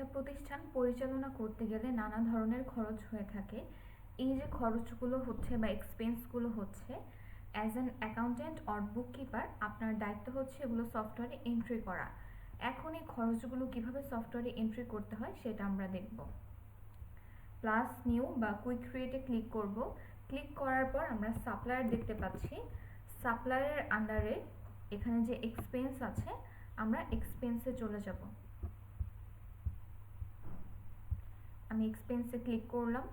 একটা প্রতিষ্ঠান পরিচালনা করতে গেলে নানা ধরনের খরচ হয়ে থাকে। এই যে খরচগুলো হচ্ছে বা এক্সপেন্সগুলো হচ্ছে, as an accountant or bookkeeper আপনার দায়িত্ব হচ্ছে এগুলো সফটওয়্যারে এন্ট্রি করা। এখন এই খরচগুলো কিভাবে সফটওয়্যারে এন্ট্রি করতে হয় সেটা আমরা দেখব। প্লাস নিউ বা কুইক ক্রিয়েটে ক্লিক করব। ক্লিক করার পর আমরা সাপ্লায়ার দেখতে পাচ্ছি। সাপ্লায়ারের আন্ডারে এখানে যে এক্সপেন্স আছে, আমরা এক্সপেন্সে চলে যাব। আমি এক্সপেন্সে ক্লিক করলাম।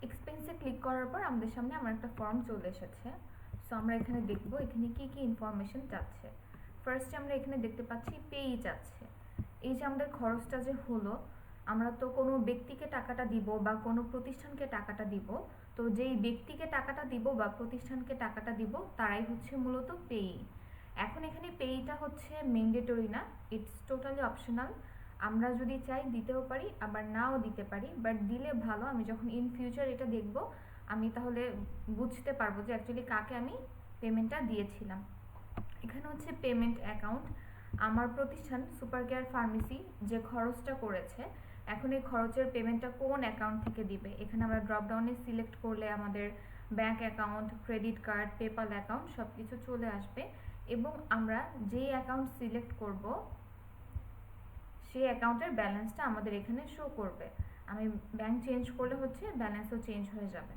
এক্সপেন্সে ক্লিক করার পর আমাদের সামনে আমার একটা ফর্ম চলে এসেছে। সো আমরা এখানে দেখব এখানে কি কি ইনফরমেশন চাচ্ছে। ফার্স্টে আমরা এখানে দেখতে পাচ্ছি পেই চাচ্ছে। এই যে আমাদের খরচটা যে হলো, আমরা তো কোনো ব্যক্তিকে টাকাটা দিব বা কোনো প্রতিষ্ঠানকে টাকাটা দিব, তো যেই ব্যক্তিকে টাকাটা দিব বা প্রতিষ্ঠানকে টাকাটা দিব তারাই হচ্ছে মূলত পেই। এখন এখানে পেইটা হচ্ছে ম্যান্ডেটরি না, ইটস টোটালি অপশনাল। আমরা যদি চাই দিতেও পারি, আবার নাও দিতে পারি, বাট দিলে ভালো। আমি যখন ইন ফিউচার এটা দেখব, আমি তাহলে বুঝতে পারবো যে অ্যাকচুয়ালি কাকে আমি পেমেন্টটা দিয়েছিলাম। এখানে হচ্ছে পেমেন্ট অ্যাকাউন্ট। আমার প্রতিষ্ঠান সুপার কেয়ার ফার্মেসি যে খরচটা করেছে, এখন এই খরচের পেমেন্টটা কোন অ্যাকাউন্ট থেকে দিবে, এখানে আমরা ড্রপডাউনে সিলেক্ট করলে আমাদের bank account, credit card, PayPal account সব কিছু চলে আসবে। এবং আমরা যেই অ্যাকাউন্ট সিলেক্ট করব সেই অ্যাকাউন্টের ব্যালেন্সটা আমাদের এখানে শো করবে। আমি ব্যাংক চেঞ্জ করলে হচ্ছে ব্যালেন্সও চেঞ্জ হয়ে যাবে।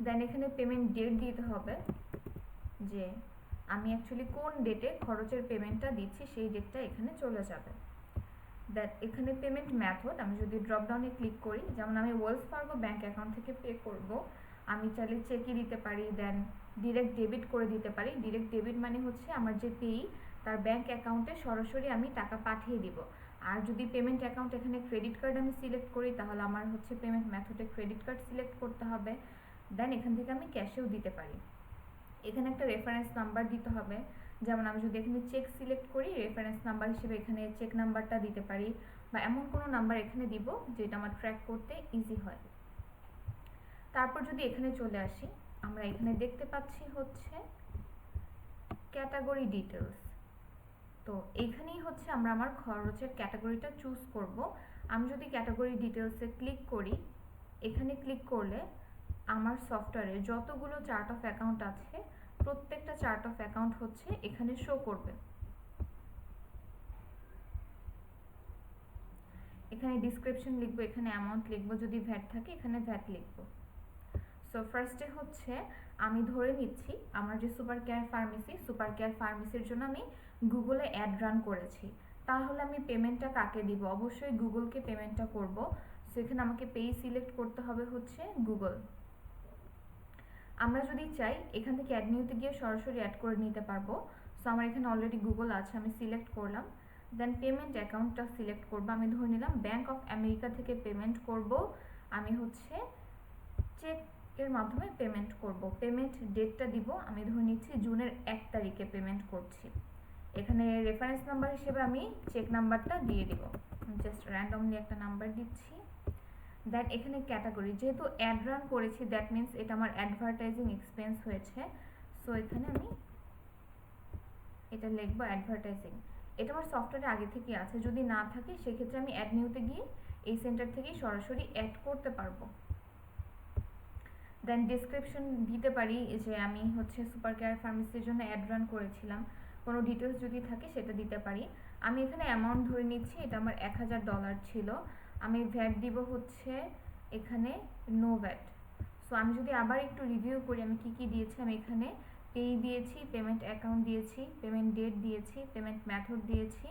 দেন এখানে পেমেন্ট ডেট দিতে হবে, যে আমি অ্যাকচুয়ালি কোন ডেটে খরচের পেমেন্টটা দিচ্ছি সেই ডেটটা এখানে চলে যাবে। দেন এখানে পেমেন্ট মেথড, আমি যদি ড্রপডাউনে ক্লিক করি, যেমন আমি ওয়েলস ফার্গো ব্যাংক অ্যাকাউন্ট থেকে পে করব, আমি চাইলে চেকই দিতে পারি, দেন ডিরেক্ট ডেবিট করে দিতে পারি। ডিরেক্ট ডেবিট মানে হচ্ছে আমার যে পেই তার ব্যাংক অ্যাকাউন্টে সরাসরি আমি টাকা পাঠিয়ে দিব। আর যদি পেমেন্ট অ্যাকাউন্ট এখানে ক্রেডিট কার্ড আমি সিলেক্ট করি, তাহলে আমার হচ্ছে পেমেন্ট মেথডে ক্রেডিট কার্ড সিলেক্ট করতে হবে। দেন এখান থেকে আমি ক্যাশেও দিতে পারি। এখানে একটা রেফারেন্স নাম্বার দিতে হবে, যেমন আমি যদি এখানে চেক সিলেক্ট করি, রেফারেন্স নাম্বার হিসেবে এখানে চেক নাম্বারটা দিতে পারি, বা এমন কোনো নাম্বার এখানে দিব যেটা আমার ট্র্যাক করতে ইজি হয়। তারপর যদি এখানে চলে আসি, আমরা এখানে দেখতে পাচ্ছি হচ্ছে ক্যাটাগরি ডিটেলস। তো এখানেই হচ্ছে আমরা আমার খরচের ক্যাটাগরিটা চুজ করব। আমি যদি ক্যাটাগরি ডিটেলসে ক্লিক করি, এখানে ক্লিক করলে আমার সফটওয়্যারে যতগুলো চার্ট অফ অ্যাকাউন্ট আছে প্রত্যেকটা চার্ট অফ অ্যাকাউন্ট হচ্ছে এখানে শো করবে। এখানে ডিসক্রিপশন লিখবো, এখানে অ্যামাউন্ট লিখবো, যদি ভ্যাট থাকে এখানে ভ্যাট লিখবো। সো ফার্স্টে হচ্ছে আমি ধরে নিচ্ছি আমার যে সুপার কেয়ার ফার্মেসির জন্য আমি গুগলে অ্যাড রান করেছি, তাহলে আমি পেমেন্টটা কাকে দিব? অবশ্যই গুগলকে পেমেন্টটা করব। সো এখানে আমাকে পেই সিলেক্ট করতে হবে হচ্ছে গুগল। আমরা যদি চাই এখান থেকে অ্যাড নিউতে গিয়ে সরাসরি অ্যাড করে নিতে পারবো। সো আমার এখানে অলরেডি গুগল আছে, আমি সিলেক্ট করলাম। দেন পেমেন্ট অ্যাকাউন্টটা সিলেক্ট করব। আমি ধরে নিলাম ব্যাঙ্ক অফ আমেরিকা থেকে পেমেন্ট করব, আমি হচ্ছে চেকের মাধ্যমে পেমেন্ট করব। পেমেন্ট ডেটটা দিব, আমি ধরে নিচ্ছি জুনের 1 তারিখে পেমেন্ট করছি। এখানে রেফারেন্স নাম্বার হিসেবে আমি চেক নাম্বারটা দিয়ে দিব, জাস্ট র্যান্ডমলি একটা নাম্বার দিচ্ছি। দেন এখানে ক্যাটাগরি, যেহেতু অ্যাড রান করেছি দ্যাট মিন্স এটা আমার অ্যাডভার্টাইজিং এক্সপেন্স হয়েছে। সো এখানে আমি এটা লিখবো অ্যাডভার্টাইজিং। এটা আমার সফটওয়্যারে আগে থেকে আছে, যদি না থাকে সেক্ষেত্রে আমি অ্যাড নিউতে গিয়ে এই সেন্টার থেকেই সরাসরি অ্যাড করতে পারবো। দেন ডিসক্রিপশন দিতে পারি যে আমি হচ্ছে সুপার কেয়ার ফার্মেসির জন্য অ্যাড রান করেছিলাম, কোনো ডিটেলস যদি থাকে সেটা দিতে পারি। আমি এখানে অ্যামাউন্ট ধরে নিচ্ছি, এটা আমার $1000 ছিল। আমি ভ্যাট দিব হচ্ছে এখানে নো ভ্যাট। সো আমি যদি আবার একটু রিভিউ করি আমি কি কি দিয়েছি, আমি এখানে পেই দিয়েছি, পেমেন্ট অ্যাকাউন্ট দিয়েছি, পেমেন্ট ডেট দিয়েছি, পেমেন্ট মেথড দিয়েছি,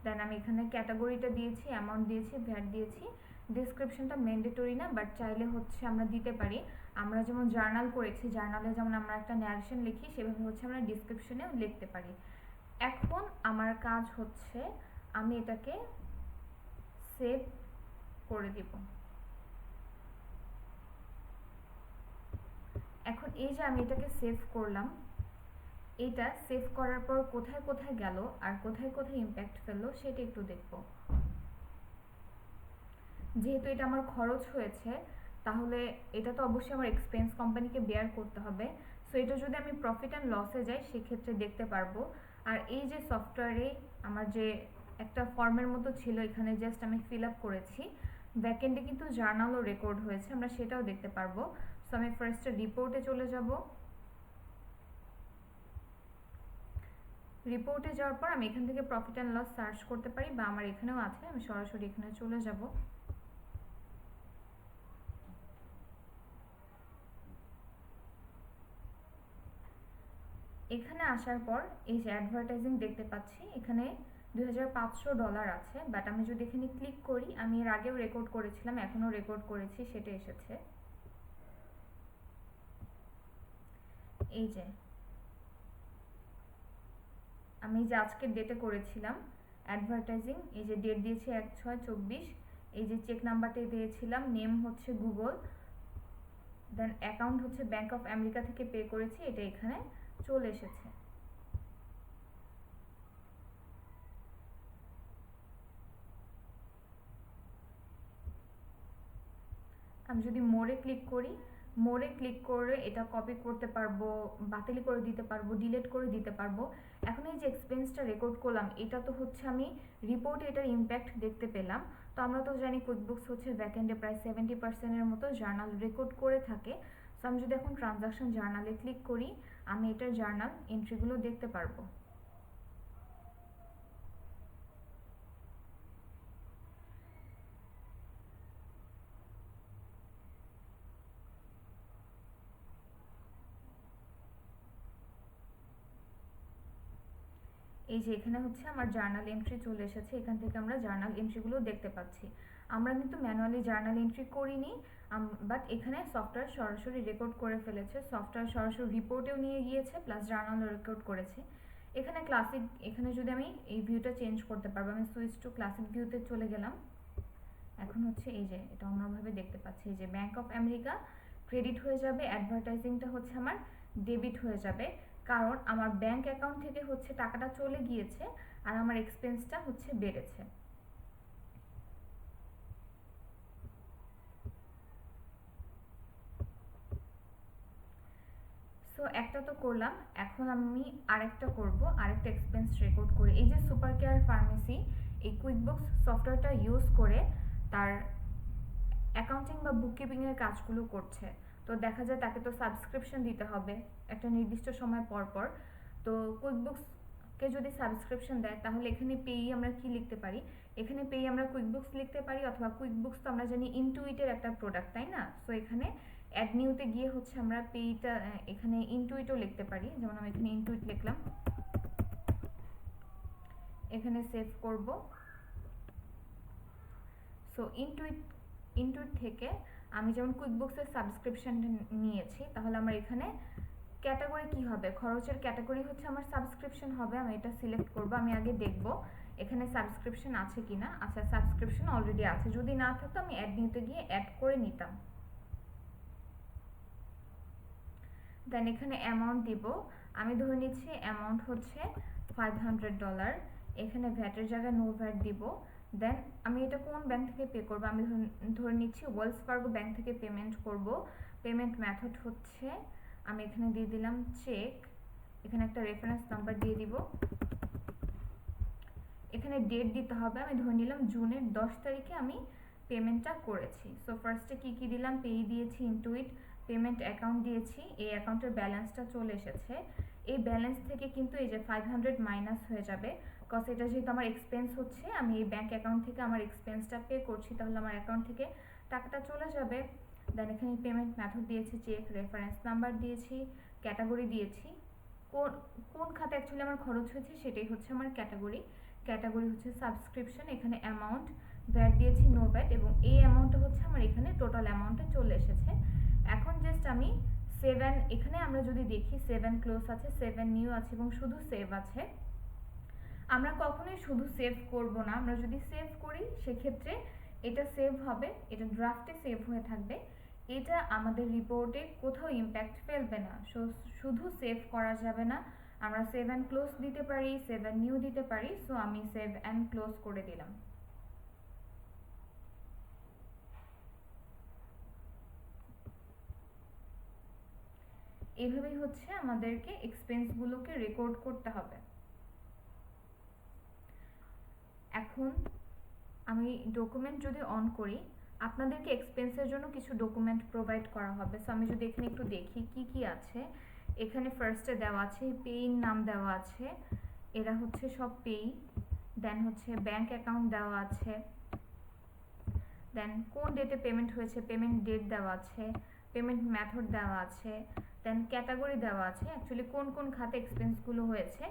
দেন আমি এখানে ক্যাটাগরিটা দিয়েছি, অ্যামাউন্ট দিয়েছি, ভ্যাট দিয়েছি। ডিসক্রিপশনটা ম্যান্ডেটরি না, বাট চাইলে হচ্ছে আমরা দিতে পারি। আমরা যেমন জার্নাল করেছি, জার্নালে যেমন আমরা একটা ন্যারেশন লিখি সেভাবে হচ্ছে আমরা ডিসক্রিপশনেও লিখতে পারি। এখন আমার কাজ হচ্ছে আমি এটাকে সেভ করে দিব। এখন এই যে আমি এটাকে সেভ করলাম, এটা সেভ করার পর কোথায় কোথায় গেল আর কোথায় কোথায় ইম্প্যাক্ট ফেললো সেটা একটু দেখব। যেহেতু এটা আমার খরচ হয়েছে, তাহলে এটা তো অবশ্যই আমার এক্সপেন্স কোম্পানিকে বেয়ার করতে হবে। সো এটা যদি আমি প্রফিট অ্যান্ড লসে যাই সেক্ষেত্রে দেখতে পারবো। আর এই যে সফটওয়্যারে আমার যে একটা ফর্মের মতো ছিল, এখানে জাস্ট আমি ফিল আপ করেছি, ব্যাকএন্ডে কিন্তু জার্নালও রেকর্ড হয়েছে, আমরা সেটাও দেখতে পারবো। সো আমি ফার্স্টে রিপোর্টে চলে যাব। রিপোর্টে যাওয়ার পর আমি এখান থেকে প্রফিট অ্যান্ড লস সার্চ করতে পারি, বা আমার এখানেও আছে, আমি সরাসরি এখানে চলে যাব। এখানে আসার পর এই যে অ্যাডভার্টাইজিং দেখতে পাচ্ছি, এখানে $2500 আছে, বাট আমি যদি এখানে ক্লিক করি, আমি এর আগেও রেকর্ড করেছিলাম, এখনও রেকর্ড করেছি, সেটা এসেছে। এই যে আমি যে আজকের ডেটে করেছিলাম অ্যাডভার্টাইজিং, এই যে ডেট দিয়েছি 1/6/24, এই যে চেক নাম্বারটা দিয়েছিলাম, নেম হচ্ছে গুগল, দেন অ্যাকাউন্ট হচ্ছে ব্যাংক অফ আমেরিকা থেকে পে করেছি, এটা এখানে চলে এসেছে। আমি যদি মোড়ে ক্লিক করি, মোড়ে ক্লিক করে এটা কপি করতে পারবো, বাতিল করে দিতে পারবো, ডিলিট করে দিতে পারবো। এখন এই যে এক্সপেন্সটা রেকর্ড করলাম, এটা তো হচ্ছে আমি রিপোর্টে এটার ইম্প্যাক্ট দেখতে পেলাম। তো আমরা তো জানি কুইকবুকস হচ্ছে ব্যাকএন্ডে প্রায় 70%-এর মতো জার্নাল রেকর্ড করে থাকে। সো আমি যদি এখন ট্রানজাকশন জার্নালে ক্লিক করি, আমি এটার জার্নাল এন্ট্রিগুলো দেখতে পারবো। এই যে এখানে হচ্ছে আমার জার্নাল এন্ট্রি চলে এসেছে, এখান থেকে আমরা জার্নাল এন্ট্রিগুলো দেখতে পাচ্ছি। আমরা কিন্তু ম্যানুয়ালি জার্নাল এন্ট্রি করিনি, বাট এখানে সফটওয়্যার সরাসরি রেকর্ড করে ফেলেছে, সফটওয়্যার সরাসরি রিপোর্টেও নিয়ে গিয়েছে, প্লাস জার্নালও রেকর্ড করেছে। এখানে ক্লাসিক, এখানে যদি আমি এই ভিউটা চেঞ্জ করতে পারবো, আমি সুইচ টু ক্লাসিক ভিউতে চলে গেলাম। এখন হচ্ছে এই যে এটা অন্যভাবে দেখতে পাচ্ছি, এই যে ব্যাংক অফ আমেরিকা ক্রেডিট হয়ে যাবে, অ্যাডভার্টাইজিংটা হচ্ছে আমার ডেবিট হয়ে যাবে, কারণ আমার ব্যাংক অ্যাকাউন্ট থেকে হচ্ছে টাকাটা চলে গিয়েছে আর আমার এক্সপেন্সটা হচ্ছে বেড়েছে। সো একটা তো করলাম, এখন আমি আরেকটা করব, আরেকটা এক্সপেন্স রেকর্ড করে। এই যে সুপার কেয়ার ফার্মেসি এই কুইকবুকস সফটওয়্যারটা ইউজ করে তার অ্যাকাউন্টিং বা বুককিপিংয়ের কাজগুলো করছে। তো দেখা যায় তাকে তো সাবস্ক্রিপশন দিতে হবে একটা নির্দিষ্ট সময় পর পর। তো কুইকবুকসকে যদি সাবস্ক্রিপশন দেয়, তাহলে এখানে পেই আমরা কি লিখতে পারি, এখানে পেই আমরা কুইকবুকস লিখতে পারি, অথবা কুইকবুকস তো আমরা জানি ইনটুইটের একটা প্রোডাক্ট, তাই না? সো এখানে অ্যাড নিউতে গিয়ে হচ্ছে আমরা পেইটা এখানে ইনটুইটও লিখতে পারি, যেমন আমি এখানে ইনটুইট লিখলাম, এখানে সেভ করব। সো ইনটুইট থেকে আমি যেমন কুইকবুকসের সাবস্ক্রিপশন নিয়েছি, তাহলে আমার এখানে ক্যাটাগরি কি হবে, খরচের ক্যাটাগরি হচ্ছে আমার সাবস্ক্রিপশন হবে। আমি এটা সিলেক্ট করব, আমি আগে দেখব এখানে সাবস্ক্রিপশন আছে কিনা। আচ্ছা, সাবস্ক্রিপশন অলরেডি আছে, যদি না থাকতো আমি অ্যাড নিতে গিয়ে অ্যাড করে নিতাম। দেন এখানে অ্যামাউন্ট দিব, আমি ধরে নিচ্ছি অ্যামাউন্ট হচ্ছে $500। এখানে ভ্যাটের জায়গায় নো ভ্যাট দিব। দেন আমি এটা কোন ব্যাংক থেকে পে করব, আমি ধরে নিচ্ছি ওয়েলস ফার্গো ব্যাংক থেকে পেমেন্ট করব। পেমেন্ট মেথড হচ্ছে, আমি এখানে দিয়ে দিলাম চেক, এখানে একটা রেফারেন্স নাম্বার দিয়ে দিব, এখানে ডেট দিতে হবে, আমি ধরে নিলাম জুনের 10 তারিখে আমি পেমেন্টটা করেছি। সো ফার্স্টে কি কি দিলাম, পেই দিয়েছি, ইনটুইট পেমেন্ট অ্যাকাউন্ট দিয়েছি, এই অ্যাকাউন্টের ব্যালেন্সটা চলে এসেছে। এই ব্যালেন্স থেকে কিন্তু এই যে 500 মাইনাস হয়ে যাবে, কজ এটা যেহেতু আমার এক্সপেন্স হচ্ছে, আমি এই ব্যাংক অ্যাকাউন্ট থেকে আমার এক্সপেন্সটা পে করছি, তাহলে আমার অ্যাকাউন্ট থেকে টাকাটা চলে যাবে। দেন এখানে পেমেন্ট মেথড দিয়েছি চেক, রেফারেন্স নাম্বার দিয়েছি, ক্যাটাগরি দিয়েছি, কোন কোন খাতে অ্যাকচুয়ালি আমার খরচ হয়েছে সেটাই হচ্ছে আমার ক্যাটাগরি। ক্যাটাগরি হচ্ছে সাবস্ক্রিপশন, এখানে অ্যামাউন্ট, ভ্যাট দিয়েছি নো ভ্যাট, এবং এই অ্যামাউন্টটা হচ্ছে আমার এখানে টোটাল অ্যামাউন্টে চলে এসেছে। এখন জাস্ট আমি 7, এখানে আমরা যদি দেখি 7 ক্লোজ আছে, 7 নিউ আছে, এবং শুধু সেভ আছে। আমরা কখনোই শুধু সেভ করব না, আমরা যদি সেভ করি সেক্ষেত্রে এটা সেভ হবে, এটা ড্রাফটে সেভ হয়ে থাকবে, এটা আমাদের রিপোর্টে কোথাও ইম্প্যাক্ট ফেলবে না। শুধু সেভ করা যাবে না, আমরা সেভ অ্যান্ড ক্লোজ দিতে পারি, সেভ অ্যান্ড নিউ দিতে পারি। সো আমি সেভ অ্যান্ড ক্লোজ করে দিলাম। এইভাবেই হচ্ছে আমাদেরকে এক্সপেন্সগুলোকে রেকর্ড করতে হবে। এখন আমি ডকুমেন্ট যদি অন করি, আপনাদেরকে এক্সপেন্সের জন্য কিছু ডকুমেন্ট প্রোভাইড করা হবে। সো আমি যদি এখানে একটু দেখি কি কি আছে। এখানে ফার্স্টে দেওয়া আছে পেইন নাম দেওয়া আছে, এরা হচ্ছে সব পেই। দেন হচ্ছে ব্যাংক অ্যাকাউন্ট দেওয়া আছে, দেন কোন ডেটে পেমেন্ট হয়েছে পেমেন্ট ডেট দেওয়া আছে, পেমেন্ট মেথড দেওয়া আছে, দেন ক্যাটাগরি দেওয়া আছে, অ্যাকচুয়ালি কোন কোন খাতে এক্সপেন্সগুলো হয়েছে,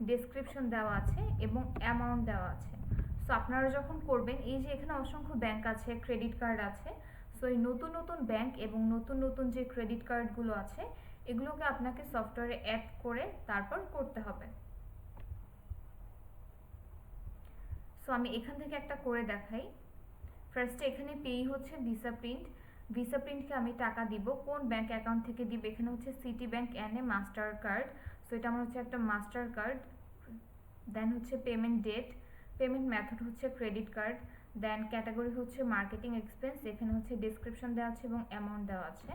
ডেসক্রিপশন দেওয়া আছে এবং অ্যামাউন্ট দেওয়া আছে। সো আপনারা যখন করবেন, এই যে এখানে অসংখ্য ব্যাংক আছে, ক্রেডিট কার্ড আছে। সো এই নতুন নতুন ব্যাংক এবং নতুন নতুন যে ক্রেডিট কার্ডগুলো আছে, এগুলোকে আপনাকে সফটওয়্যারে অ্যাড করে তারপর করতে হবে। সো আমি এখান থেকে একটা করে দেখাই। ফার্স্টে এখানে পেই হচ্ছে ভিসা প্রিন্ট। ভিসা প্রিন্টকে আমি টাকা দিব, কোন ব্যাংক অ্যাকাউন্ট থেকে দিব, এখানে হচ্ছে সিটি ব্যাংক এ মাস্টার কার্ড। সো এটা আমার হচ্ছে একটা মাস্টার কার্ড। দেন হচ্ছে পেমেন্ট ডেট, পেমেন্ট মেথড হচ্ছে ক্রেডিট কার্ড, দেন ক্যাটাগরি হচ্ছে মার্কেটিং এক্সপেন্স, এখানে হচ্ছে ডেসক্রিপশন দেওয়া আছে এবং অ্যামাউন্ট দেওয়া আছে।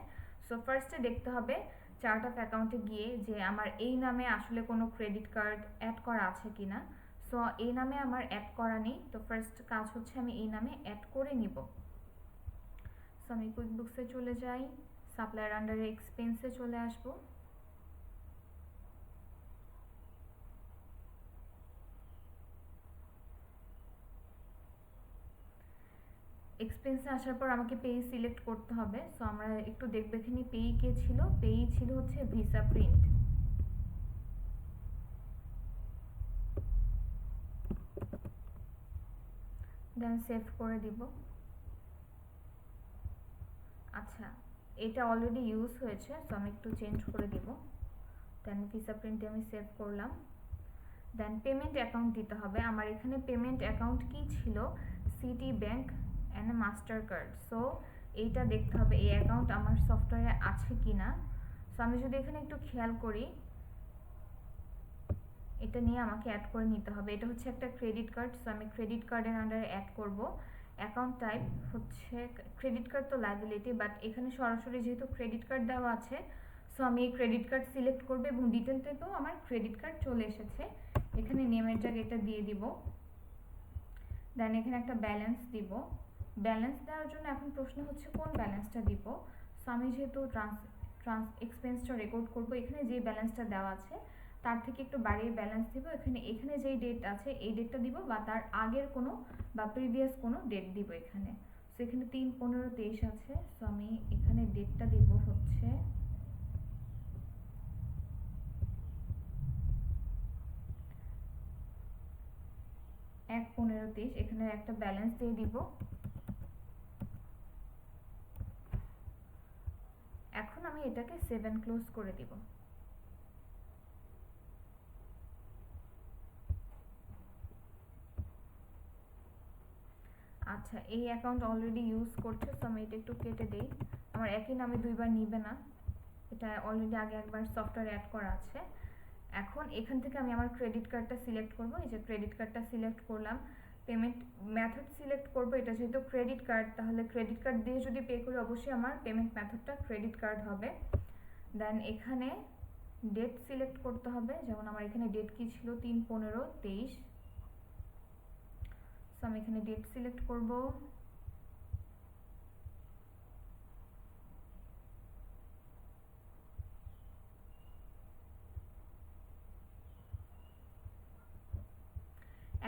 সো ফার্স্টে দেখতে হবে চার্ট অফ অ্যাকাউন্টে গিয়ে যে আমার এই নামে আসলে কোনো ক্রেডিট কার্ড অ্যাড করা আছে কিনা। সো এই নামে আমার অ্যাড করা নেই, তো ফার্স্ট কাজ হচ্ছে আমি এই নামে অ্যাড করে নিব। সো আমি কুইকবুকসে চলে যাই, সাপ্লায়ার আন্ডারে এক্সপেন্সে চলে আসবো। এক্সপেন্সে আসার পর আমাকে পেই সিলেক্ট করতে হবে। সো আমরা একটু দেখবে এখানে পেই কে ছিল, পেই ছিল হচ্ছে ভিসা প্রিন্ট। দেন সেভ করে দিব। আচ্ছা, এটা অলরেডি ইউজ হয়েছে, সো আমি একটু চেঞ্জ করে দিব। দেন ভিসা প্রিন্টে আমি সেভ করলাম। দেন পেমেন্ট অ্যাকাউন্ট দিতে হবে। আমার এখানে পেমেন্ট অ্যাকাউন্ট কি ছিল, city bank and master card. So এইটা দেখতে হবে এই অ্যাকাউন্ট আমার সফটওয়্যারে আছে কিনা। সো আমি যদি এখানে একটু খেয়াল করি, এটা নিয়ে আমাকে অ্যাড করে নিতে হবে। এটা হচ্ছে একটা ক্রেডিট কার্ড, সো আমি ক্রেডিট কার্ডের আন্ডারে অ্যাড করব। অ্যাকাউন্ট টাইপ হচ্ছে ক্রেডিট কার্ড, তো লায়াবিলিটি, বাট এখানে সরাসরি যেহেতু ক্রেডিট কার্ড দেওয়া আছে, সো আমি এই ক্রেডিট কার্ড সিলেক্ট করব এবং ডিটেল টাইপেও আমার ক্রেডিট কার্ড চলে এসেছে। এখানে নেমের জায়গায় এটা দিয়ে দিব। দেন এখানে একটা ব্যালেন্স দিব। ব্যালেন্স দেওয়ার জন্য এখন প্রশ্ন হচ্ছে কোন ব্যালেন্সটা দিব। সো আমি যেহেতু এক্সপেন্সটা রেকর্ড করব, এখানে যে ব্যালেন্সটা দেওয়া আছে তার থেকে একটু বাড়িয়ে ব্যালেন্স দিব। এখানে যেই ডেট আছে এই ডেটটা দিব, বা তার আগের কোনো বা প্রিভিয়াস কোনো ডেট দিব এখানে। সো এখানে 3/15/23 আছে, সো আমি এখানে ডেটটা দিব হচ্ছে 1/15/23। এখানে একটা ব্যালেন্স দিয়ে দিব। এখন আমি এটাকে সেভ অ্যান্ড ক্লোজ করে দিব। আচ্ছা, এই অ্যাকাউন্ট অলরেডি ইউজ করছে, সো আমি এটা একটু কেটে দেই। আমার একই নামে দুইবার নিবে না, এটা অলরেডি আগে একবার সফটওয়্যার অ্যাড করা আছে। এখন এখান থেকে আমি আমার ক্রেডিট কার্ডটা সিলেক্ট করব। এই যে ক্রেডিট কার্ডটা সিলেক্ট করলাম। পেমেন্ট মেথড সিলেক্ট করব, এটা যেহেতু ক্রেডিট কার্ড, তাহলে ক্রেডিট কার্ড দিয়ে যদি পে করি অবশ্যই আমার পেমেন্ট মেথডটা ক্রেডিট কার্ড হবে। দেন এখানে ডেট সিলেক্ট করতে হবে, যেমন আমার এখানে ডেট কি ছিল 3/15/23। সো আমি এখানে ডেট সিলেক্ট করব।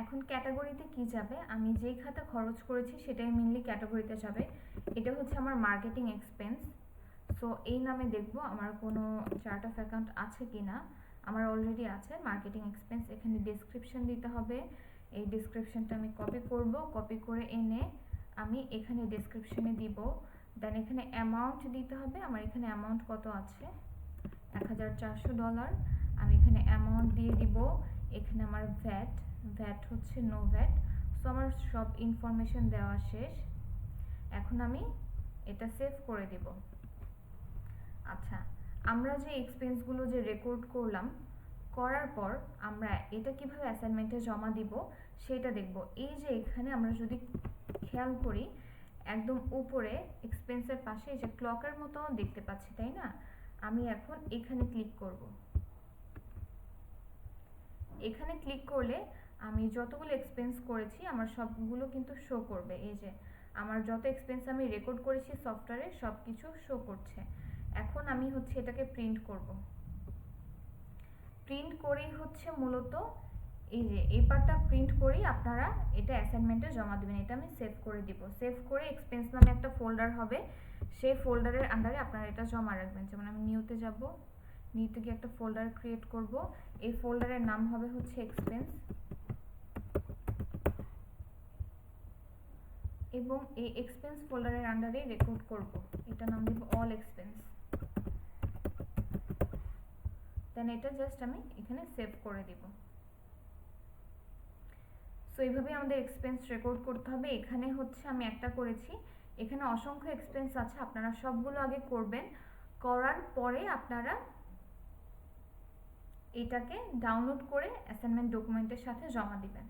এখন ক্যাটাগরিতে কি যাবে, আমি যেই খাতে খরচ করেছি সেটাই মেইনলি ক্যাটাগরিতে যাবে। এটা হচ্ছে আমার মার্কেটিং এক্সপেন্স। সো এই নামে দেখব আমার কোনো চার্ট অফ অ্যাকাউন্ট আছে কিনা। আমার অলরেডি আছে মার্কেটিং এক্সপেন্স। এখানে ডেসক্রিপশন দিতে হবে, এই ডেসক্রিপশনটা আমি কপি করব, কপি করে এনে আমি এখানে ডেসক্রিপশনে দিব। দেন এখানে অ্যামাউন্ট দিতে হবে, আমার এখানে অ্যামাউন্ট কত আছে, $1400। আমি এখানে অ্যামাউন্ট দিয়ে দিব। এখানে আমার ভ্যাট হচ্ছে নো ভ্যাট। সো আমার সব ইনফরমেশন দেওয়া শেষ। এখন আমি এটা সেভ করে দিব। আচ্ছা, আমরা যে এক্সপেন্সগুলো যে রেকর্ড করলাম করার পর আমরা এটা কিভাবে অ্যাসাইনমেন্টে জমা দিব সেটা দেখব। এই যে এখানে আমরা যদি খেয়াল করি একদম উপরে এক্সপেন্সের পাশে এই যে ক্লকের মতো দেখতে পাচ্ছি, তাই না? আমি এখন এখানে ক্লিক করব। এখানে ক্লিক করলে আমি যতগুলো এক্সপেন্স করেছি আমার সবগুলো কিন্তু শো করবে। এই যে আমার যত এক্সপেন্স আমি রেকর্ড করেছি সফটওয়্যারে সব কিছু শো করছে। এখন আমি হচ্ছে এটাকে প্রিন্ট করব। প্রিন্ট করেই হচ্ছে মূলত এই যে এই পার্টটা প্রিন্ট করেই আপনারা এটা অ্যাসাইনমেন্টে জমা দেবেন। এটা আমি সেভ করে দিব। সেভ করে এক্সপেন্স নামে একটা ফোল্ডার হবে, সেই ফোল্ডারের আন্ডারে আপনারা এটা জমা রাখবেন। যেমন আমি নিউতে যাব, নিউতে গিয়ে একটা ফোল্ডার ক্রিয়েট করব। এই ফোল্ডারের নাম হবে হচ্ছে এক্সপেন্স, এবং এই এক্সপেন্স ফোল্ডারের আন্ডারে রেকর্ড করব। এটা নাম দেব অল এক্সপেন্স। দেন এটা জাস্ট আমি এখানে সেভ করে দিব। সো এইভাবে আমাদের এক্সপেন্স রেকর্ড করতে হবে। এখানে হচ্ছে আমি একটা করেছি, এখানে অসংখ্য এক্সপেন্স আছে, আপনারা সবগুলো আগে করবেন। করার পরে আপনারা এটাকে ডাউনলোড করে অ্যাসাইনমেন্ট ডকুমেন্টের সাথে জমা দিবেন।